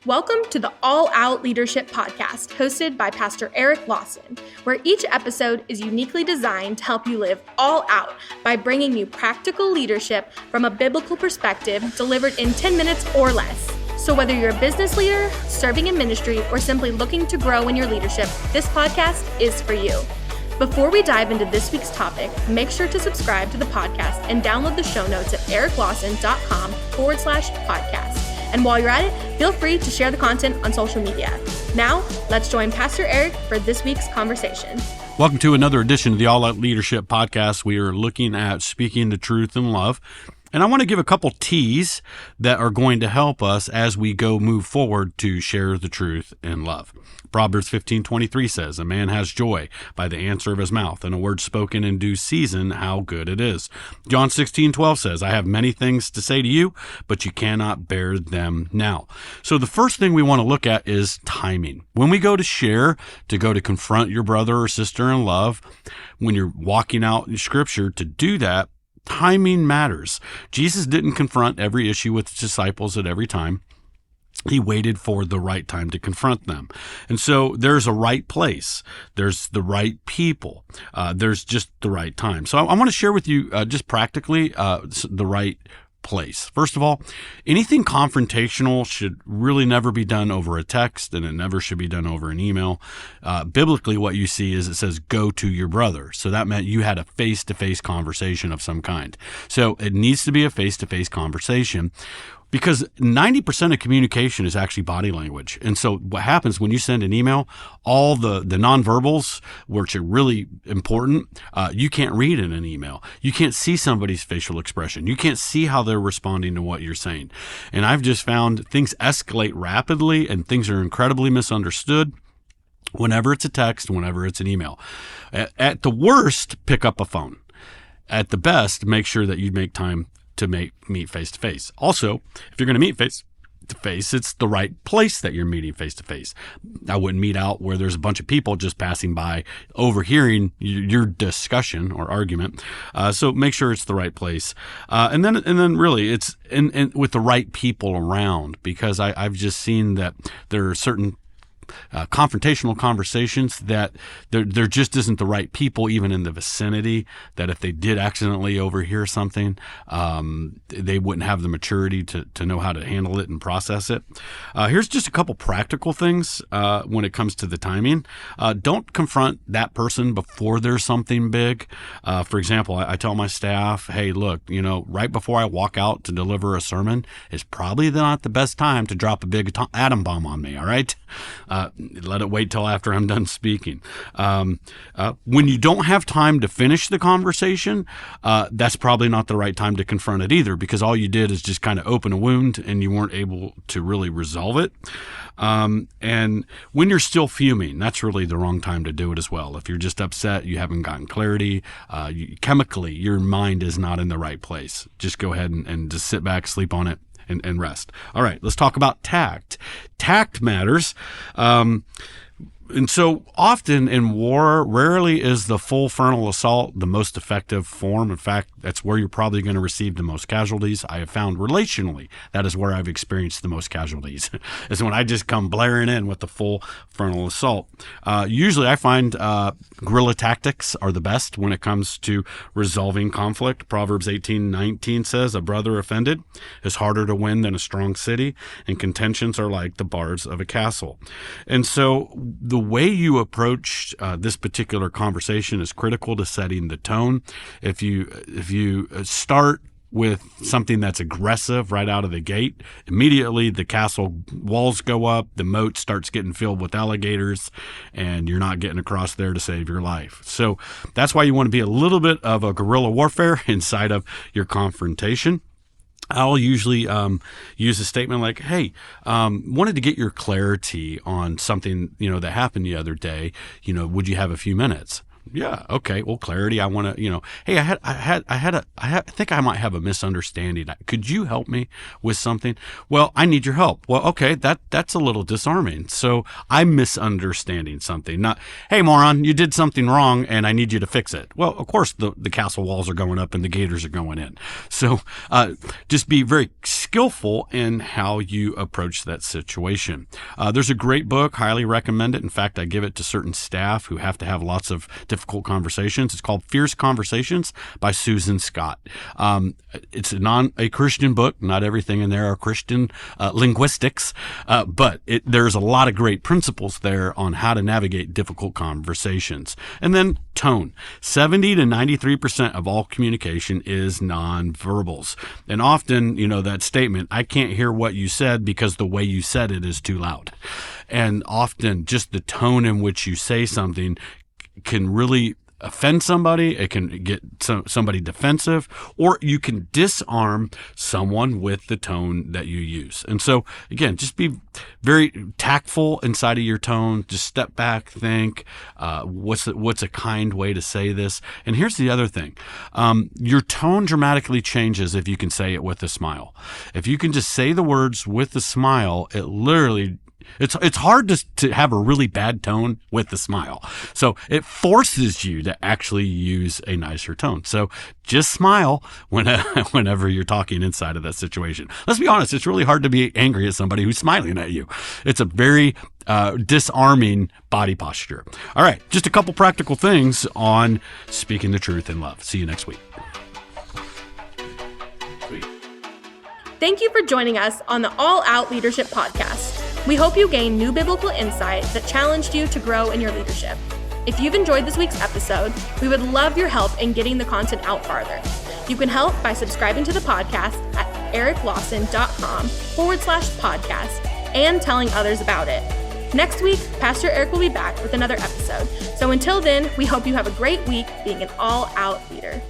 Welcome to the All Out Leadership Podcast, hosted by Pastor Eric Lawson, where each episode is uniquely designed to help you live all out by bringing you practical leadership from a biblical perspective delivered in 10 minutes or less. So whether you're a business leader, serving in ministry, or simply looking to grow in your leadership, this podcast is for you. Before we dive into this week's topic, make sure to subscribe to the podcast and download the show notes at ericlawson.com/podcast. And while you're at it, feel free to share the content on social media. Now, let's join Pastor Eric for this week's conversation. Welcome to another edition of the All Out Leadership Podcast. We are looking at speaking the truth in love. And I want to give a couple T's that are going to help us as we move forward to share the truth in love. Proverbs 15:23 says, "A man has joy by the answer of his mouth, and a word spoken in due season, how good it is." John 16:12 says, "I have many things to say to you, but you cannot bear them now." So the first thing we want to look at is timing. When we go to share, to go to confront your brother or sister in love, when you're walking out in Scripture, to do that, timing matters. Jesus didn't confront every issue with his disciples at every time. He waited for the right time to confront them. And so there's a right place. There's the right people. There's just the right time. So I want to share with you just practically the right place. First of all, anything confrontational should really never be done over a text, and it never should be done over an email. Biblically, what you see is it says, "Go to your brother." So that meant you had a face-to-face conversation of some kind. So it needs to be a face-to-face conversation, because 90% of communication is actually body language. And so what happens when you send an email, all the nonverbals, which are really important, you can't read in an email. You can't see somebody's facial expression. You can't see how they're responding to what you're saying. And I've just found things escalate rapidly and things are incredibly misunderstood whenever it's a text, whenever it's an email. At the worst, pick up a phone. At the best, make sure that you make time to meet face-to-face. Also, if you're going to meet face-to-face, it's the right place that you're meeting face-to-face. I wouldn't meet out where there's a bunch of people just passing by, overhearing your discussion or argument. So make sure it's the right place. And then really it's in with the right people around, because I've just seen that there are certain confrontational conversations that there just isn't the right people even in the vicinity, that if they did accidentally overhear something, they wouldn't have the maturity to know how to handle it and process it. Here's just a couple practical things when it comes to the timing. Don't confront that person before there's something big. For example, I tell my staff, hey, look, right before I walk out to deliver a sermon is probably not the best time to drop a big atom bomb on me, all right? Let it wait till after I'm done speaking. When you don't have time to finish the conversation, that's probably not the right time to confront it either, because all you did is just kind of open a wound and you weren't able to really resolve it. And when you're still fuming, that's really the wrong time to do it as well. If you're just upset, you haven't gotten clarity, chemically, your mind is not in the right place. Just go ahead and just sit back, sleep on it, and rest. All right, let's talk about tact. Tact matters. And so often in war, rarely is the full frontal assault the most effective form. In fact, that's where you're probably going to receive the most casualties. I have found relationally, that is where I've experienced the most casualties, is when I just come blaring in with the full frontal assault. Usually I find guerrilla tactics are the best when it comes to resolving conflict. Proverbs 18:19 says, "A brother offended is harder to win than a strong city, and contentions are like the bars of a castle." And so the way you approach this particular conversation is critical to setting the tone. If you start with something that's aggressive right out of the gate, immediately the castle walls go up, the moat starts getting filled with alligators, and you're not getting across there to save your life. So that's why you want to be a little bit of a guerrilla warfare inside of your confrontation. I'll usually use a statement like, hey, wanted to get your clarity on something, that happened the other day. Would you have a few minutes? Yeah. Okay. Well, clarity. I want to, hey, I think I might have a misunderstanding. Could you help me with something? Well, I need your help. Well, okay. That's a little disarming. So I'm misunderstanding something. Not, hey, moron, you did something wrong and I need you to fix it. Well, of course the castle walls are going up and the gators are going in. So, just be very skillful in how you approach that situation. There's a great book, highly recommend it. In fact, I give it to certain staff who have to have lots of difficult conversations. It's called Fierce Conversations by Susan Scott. It's a Christian book. Not everything in there are Christian linguistics, but there's a lot of great principles there on how to navigate difficult conversations. And then tone. 70 to 93% of all communication is nonverbals. And often, that statement, I can't hear what you said because the way you said it is too loud. And often just the tone in which you say something can really offend somebody. It can get somebody defensive, or you can disarm someone with the tone that you use. And so again, just be very tactful inside of your tone. Just step back, think, what's a kind way to say this? And here's the other thing. Your tone dramatically changes if you can say it with a smile. If you can just say the words with a smile, it literally It's hard to have a really bad tone with a smile. So it forces you to actually use a nicer tone. So just smile whenever you're talking inside of that situation. Let's be honest, it's really hard to be angry at somebody who's smiling at you. It's a very disarming body posture. All right, just a couple practical things on speaking the truth in love. See you next week. Thank you for joining us on the All Out Leadership Podcast. We hope you gained new biblical insight that challenged you to grow in your leadership. If you've enjoyed this week's episode, we would love your help in getting the content out farther. You can help by subscribing to the podcast at ericlawson.com/podcast and telling others about it. Next week, Pastor Eric will be back with another episode. So until then, we hope you have a great week being an all-out leader.